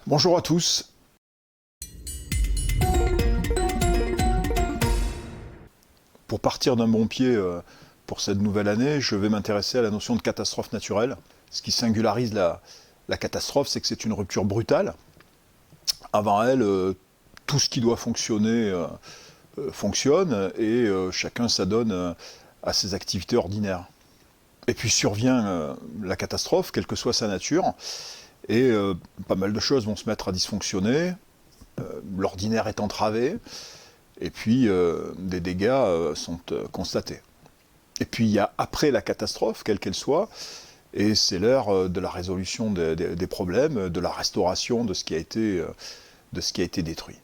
Bonjour à tous. Pour partir d'un bon pied pour cette nouvelle année, je vais m'intéresser à la notion de catastrophe naturelle. Ce qui singularise la catastrophe, c'est que c'est une rupture brutale. Avant elle, tout ce qui doit fonctionner fonctionne et chacun s'adonne à ses activités ordinaires. Et puis survient la catastrophe, quelle que soit sa nature, et pas mal de choses vont se mettre à dysfonctionner, l'ordinaire est entravé, et puis des dégâts sont constatés. Et puis il y a après la catastrophe, quelle qu'elle soit, et c'est l'heure de la résolution des problèmes, de la restauration de ce qui a été détruit.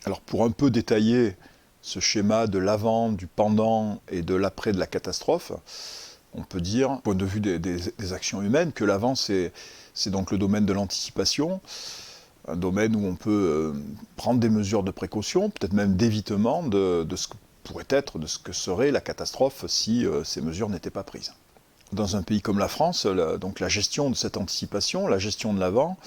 Alors pour un peu détailler ce schéma de l'avant, du pendant et de l'après de la catastrophe, on peut dire, du point de vue des actions humaines, que l'avant c'est donc le domaine de l'anticipation, un domaine où on peut prendre des mesures de précaution, peut-être même d'évitement de ce que pourrait être, de ce que serait la catastrophe si ces mesures n'étaient pas prises. Dans un pays comme la France, donc la gestion de cette anticipation, la gestion de l'avant,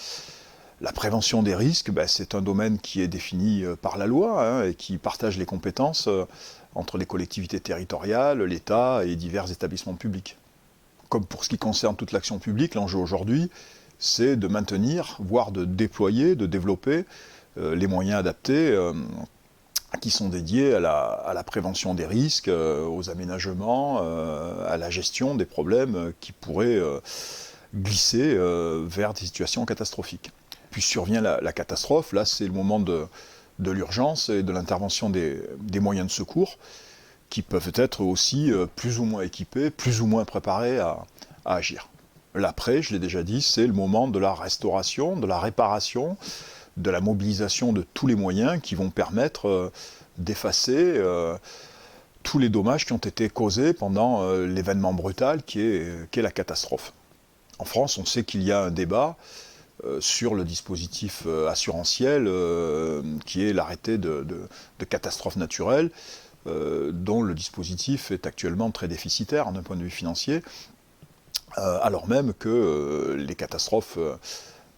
la prévention des risques, c'est un domaine qui est défini par la loi et qui partage les compétences entre les collectivités territoriales, l'État et divers établissements publics. Comme pour ce qui concerne toute l'action publique, l'enjeu aujourd'hui, c'est de maintenir, voire de déployer, de développer les moyens adaptés qui sont dédiés à la prévention des risques, aux aménagements, à la gestion des problèmes qui pourraient glisser vers des situations catastrophiques. Puis survient la catastrophe, là c'est le moment de l'urgence et de l'intervention des moyens de secours qui peuvent être aussi plus ou moins équipés, plus ou moins préparés à agir. L'après, je l'ai déjà dit, c'est le moment de la restauration, de la réparation, de la mobilisation de tous les moyens qui vont permettre d'effacer tous les dommages qui ont été causés pendant l'événement brutal qui est la catastrophe. En France, on sait qu'il y a un débat sur le dispositif assurantiel qui est l'arrêté de catastrophe naturelle, dont le dispositif est actuellement très déficitaire d'un point de vue financier, alors même que les catastrophes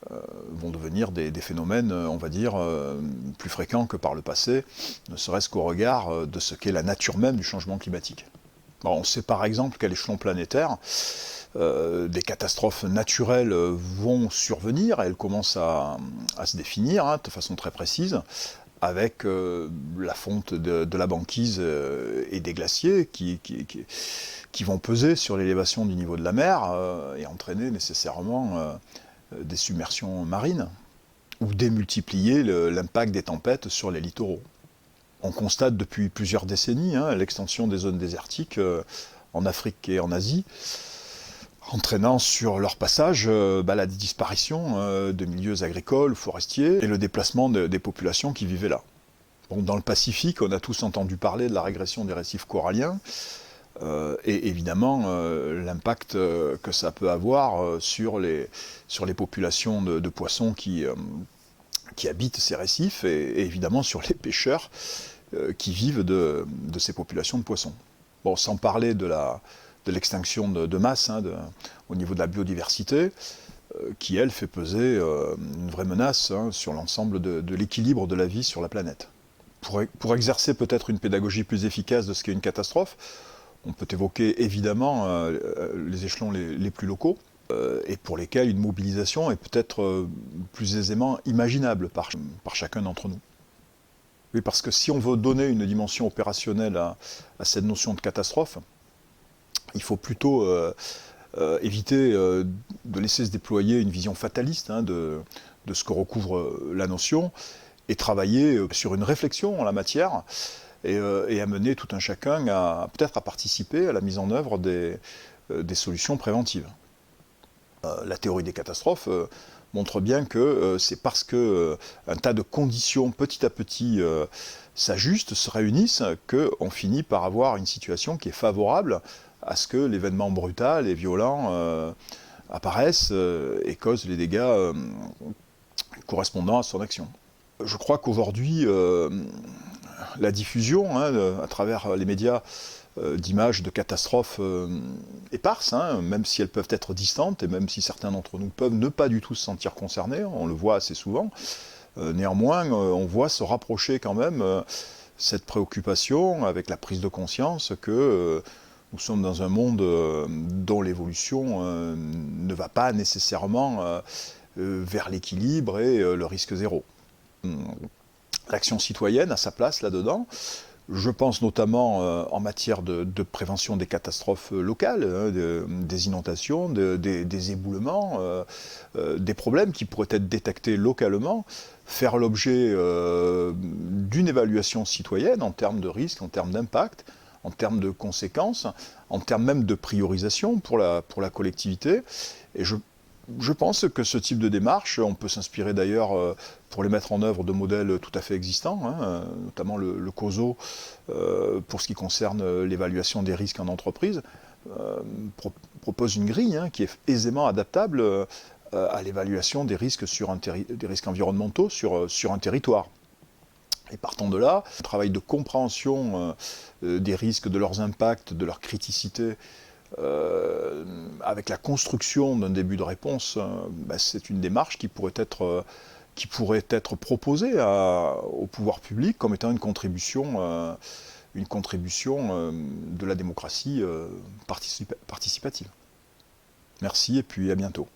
vont devenir des phénomènes, on va dire, plus fréquents que par le passé, ne serait-ce qu'au regard de ce qu'est la nature même du changement climatique. Alors, on sait par exemple qu'à l'échelon planétaire, des catastrophes naturelles vont survenir, et elles commencent à se définir de façon très précise, avec la fonte de la banquise et des glaciers qui vont peser sur l'élévation du niveau de la mer et entraîner nécessairement des submersions marines, ou démultiplier l'impact des tempêtes sur les littoraux. On constate depuis plusieurs décennies l'extension des zones désertiques en Afrique et en Asie, entraînant sur leur passage la disparition de milieux agricoles, forestiers, et le déplacement des populations qui vivaient là. Bon, dans le Pacifique, on a tous entendu parler de la régression des récifs coralliens, et évidemment l'impact que ça peut avoir sur les populations de poissons qui habitent ces récifs, et évidemment sur les pêcheurs qui vivent de ces populations de poissons. Bon, sans parler de l'extinction de masse au niveau de la biodiversité, qui elle fait peser une vraie menace sur l'ensemble de l'équilibre de la vie sur la planète. Pour exercer peut-être une pédagogie plus efficace de ce qu'est une catastrophe, on peut évoquer évidemment les échelons les plus locaux, et pour lesquels une mobilisation est peut-être plus aisément imaginable par chacun d'entre nous. Oui, parce que si on veut donner une dimension opérationnelle à cette notion de catastrophe, il faut plutôt éviter de laisser se déployer une vision fataliste de ce que recouvre la notion, et travailler sur une réflexion en la matière, et amener tout un chacun peut-être à participer à la mise en œuvre des solutions préventives. La théorie des catastrophes montre bien que c'est parce que un tas de conditions petit à petit s'ajustent, se réunissent, qu'on finit par avoir une situation qui est favorable à ce que l'événement brutal et violent apparaisse et cause les dégâts correspondant à son action. Je crois qu'aujourd'hui, la diffusion à travers les médias d'images de catastrophes éparses, hein, même si elles peuvent être distantes, et même si certains d'entre nous peuvent ne pas du tout se sentir concernés, on le voit assez souvent. Néanmoins, on voit se rapprocher quand même cette préoccupation avec la prise de conscience que nous sommes dans un monde dont l'évolution ne va pas nécessairement vers l'équilibre et le risque zéro. L'action citoyenne a sa place là-dedans. Je pense notamment en matière de prévention des catastrophes locales, hein, des inondations, des éboulements, des problèmes qui pourraient être détectés localement, faire l'objet d'une évaluation citoyenne en termes de risque, en termes d'impact, en termes de conséquences, en termes même de priorisation pour la collectivité. Et je pense que ce type de démarche, on peut s'inspirer d'ailleurs pour les mettre en œuvre de modèles tout à fait existants, hein, notamment le COSO pour ce qui concerne l'évaluation des risques en entreprise, propose une grille hein, qui est aisément adaptable à l'évaluation des risques, des risques environnementaux sur un territoire. Et partant de là, un travail de compréhension des risques, de leurs impacts, de leur criticité, avec la construction d'un début de réponse, c'est une démarche qui pourrait être proposée au pouvoir public comme étant une contribution de la démocratie participative. Merci et puis à bientôt.